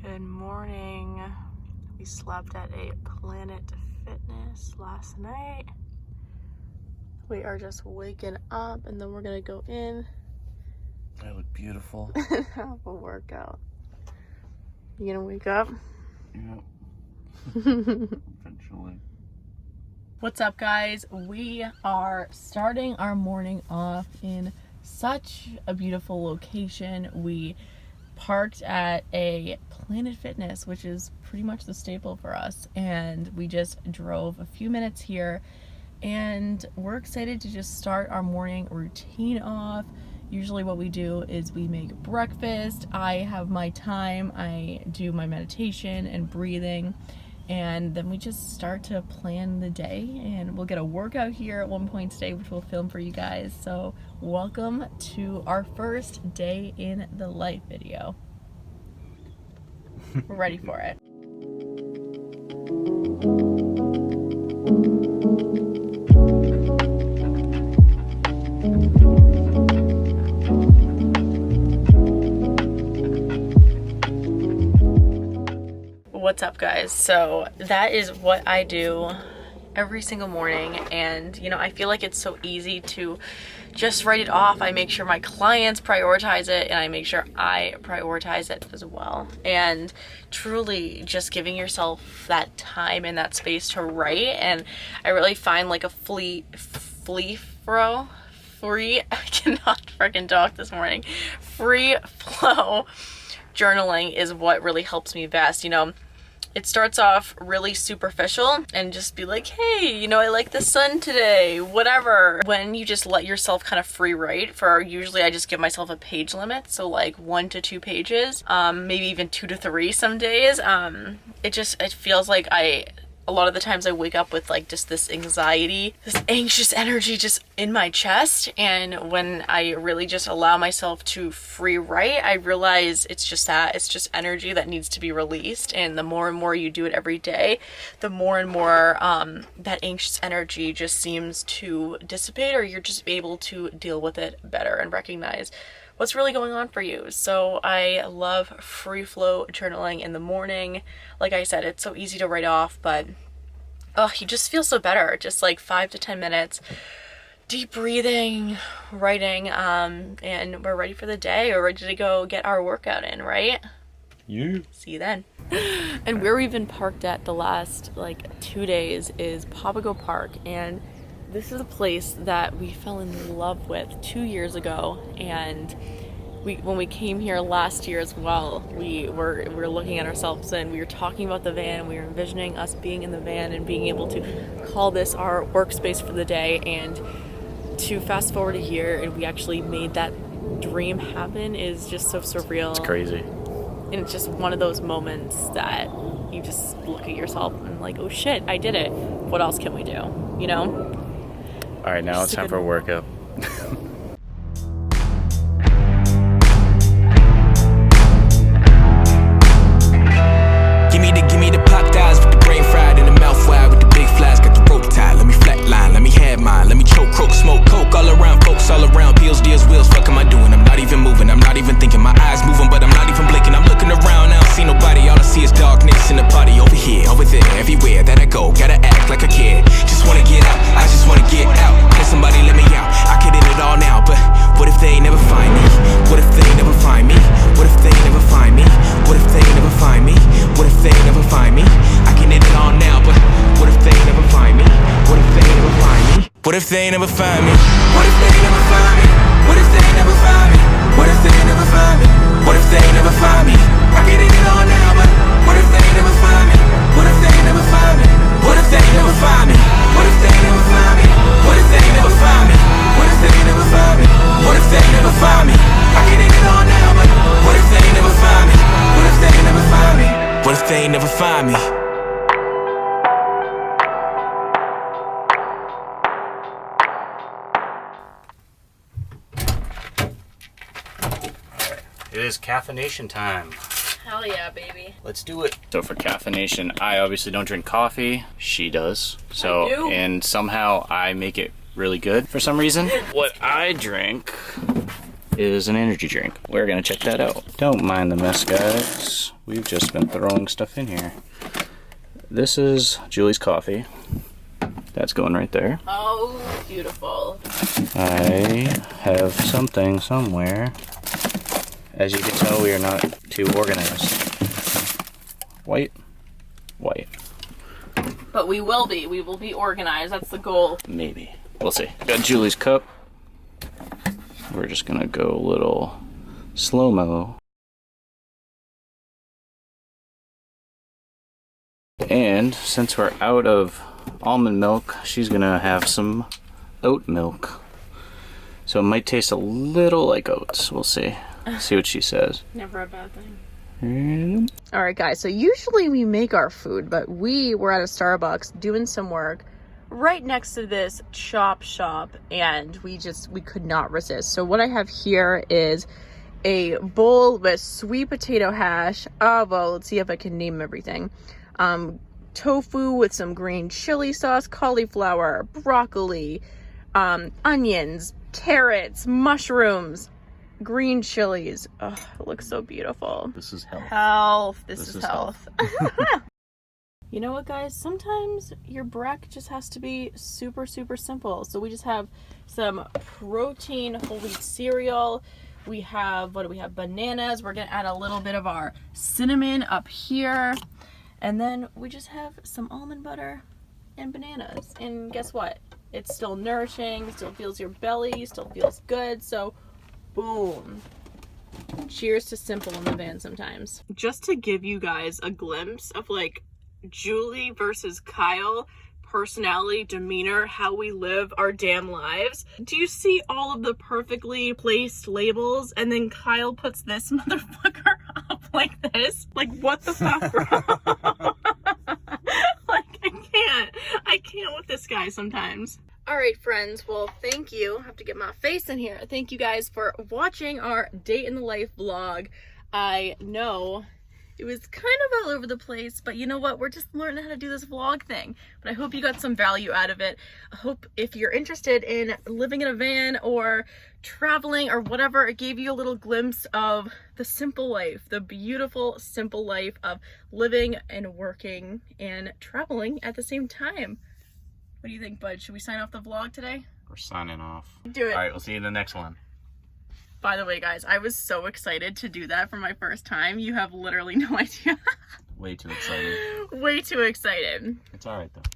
Good morning. We slept at a Planet Fitness last night. We are just waking up and then we're gonna go in. I look beautiful. And have a workout. You gonna wake up? Yeah. Eventually. What's up, guys? We are starting our morning off in such a beautiful location. We parked at a Planet Fitness, which is pretty much the staple for us, and we just drove a few minutes here, and we're excited to just start our morning routine off. Usually what we do is we make breakfast, I have my time, I do my meditation and breathing, and then we just start to plan the day, and we'll get a workout here at one point today, which we'll film for you guys. So welcome to our first day in the life video. We're ready for it. What's up, guys? So that is what I do every single morning, and you know, I feel like it's so easy to just write it off. I make sure my clients prioritize it, and I make sure I prioritize it as well. And truly just giving yourself that time and that space to write, and I really find like a I cannot freaking talk this morning. Free flow journaling is what really helps me best. You know, it starts off really superficial and just be like, hey, you know, I like the sun today, whatever. When you just let yourself kind of free write for, usually I just give myself a page limit. So like 1 to 2 pages, maybe even 2 to 3 some days. It feels like a lot of the times I wake up with like just this anxiety, this anxious energy just in my chest. And when I really just allow myself to free write, I realize it's just energy that needs to be released. And the more and more you do it every day, the more and more that anxious energy just seems to dissipate, or you're just able to deal with it better and recognize what's really going on for you. So I love free flow journaling in the morning. Like I said, it's so easy to write off, but you just feel so better. Just like 5 to 10 minutes, deep breathing, writing, and we're ready for the day. We're ready to go get our workout in, right? You. See you then. And where we've been parked at the last like 2 days is Papago Park, and this is a place that we fell in love with 2 years ago, and when we came here last year as well, we were looking at ourselves and we were talking about the van. We were envisioning us being in the van and being able to call this our workspace for the day. And to fast forward a year and we actually made that dream happen is just so surreal. It's crazy. And it's just one of those moments that you just look at yourself and like, oh shit, I did it. What else can we do? You know? All right, now it's time for a workout. Give me the pop thighs with the brain fried and the mouth wide with the big flies. Got the rope tied, let me flatline, let me have mine. Let me choke, croak, smoke, coke all around, folks all around. Pills, deals, wheels, fuck am I doing? I'm not even moving, I'm not even thinking. My eyes moving, but I'm not even blinking. I'm looking around, I don't see nobody. All I see is darkness in the party. Over here, over there, everywhere that I go, gotta act like I care. Just wanna get out, I just wanna get out. Can somebody let me out? I could end it all now, but what if they never find me? What if they never find me? What if they never find me? What if they never find me? What if they never find me? I can end it all now, but what if they never find me? What if they never find me? What if they never find me? What if they never find me? What if they never find me? What if they never find me? What if they never find me? I can end it all now, but what if they never find me? What if they never find me? What if they never find me? What if they never find me? What if they never find me? What if they never find me? What if they never find me? I can end it all now, but what if they never find me? What if they never find me? What if they never find me? It is caffeination time. Hell yeah, baby. Let's do it. So for caffeination, I obviously don't drink coffee. She does. So, I do. And somehow I make it really good for some reason. What I drink is an energy drink. We're gonna check that out. Don't mind the mess, guys. We've just been throwing stuff in here. This is Julie's coffee. That's going right there. Oh, beautiful. I have something somewhere. As you can tell, we are not too organized. White. But we will be. We will be organized. That's the goal. Maybe. We'll see. Got Julie's cup. We're just gonna go a little slow-mo. And since we're out of almond milk, she's gonna have some oat milk. So it might taste a little like oats. We'll see. See what she says. Never a bad thing. Mm-hmm. All right, guys. So usually we make our food, but we were at a Starbucks doing some work right next to this chop shop, and we could not resist. So what I have here is a bowl with sweet potato hash. Well, let's see if I can name everything. Tofu with some green chili sauce, cauliflower, broccoli, onions, carrots, mushrooms, green chilies. Oh, it looks so beautiful. This is health. Health. This is health. You know what, guys? Sometimes your break just has to be super, super simple. So we just have some protein whole wheat cereal. We have, what do we have? Bananas. We're going to add a little bit of our cinnamon up here. And then we just have some almond butter and bananas. And guess what? It's still nourishing, still fills your belly, still feels good. So, boom. Cheers to simple in the van sometimes. Just to give you guys a glimpse of like Julie versus Kyle, personality, demeanor, how we live our damn lives. Do you see all of the perfectly placed labels? And then Kyle puts this motherfucker up like this? Like, what the fuck, bro? Like, I can't with this guy sometimes. All right, friends. Well, thank you. I have to get my face in here. Thank you guys for watching our day in the life vlog. I know it was kind of all over the place, but you know what? We're just learning how to do this vlog thing. But I hope you got some value out of it. I hope if you're interested in living in a van or traveling or whatever, it gave you a little glimpse of the simple life, the beautiful, simple life of living and working and traveling at the same time. What do you think, bud? Should we sign off the vlog today? We're signing off. Do it. All right, we'll see you in the next one. By the way, guys, I was so excited to do that for my first time. You have literally no idea. Way too excited. Way too excited. It's all right, though.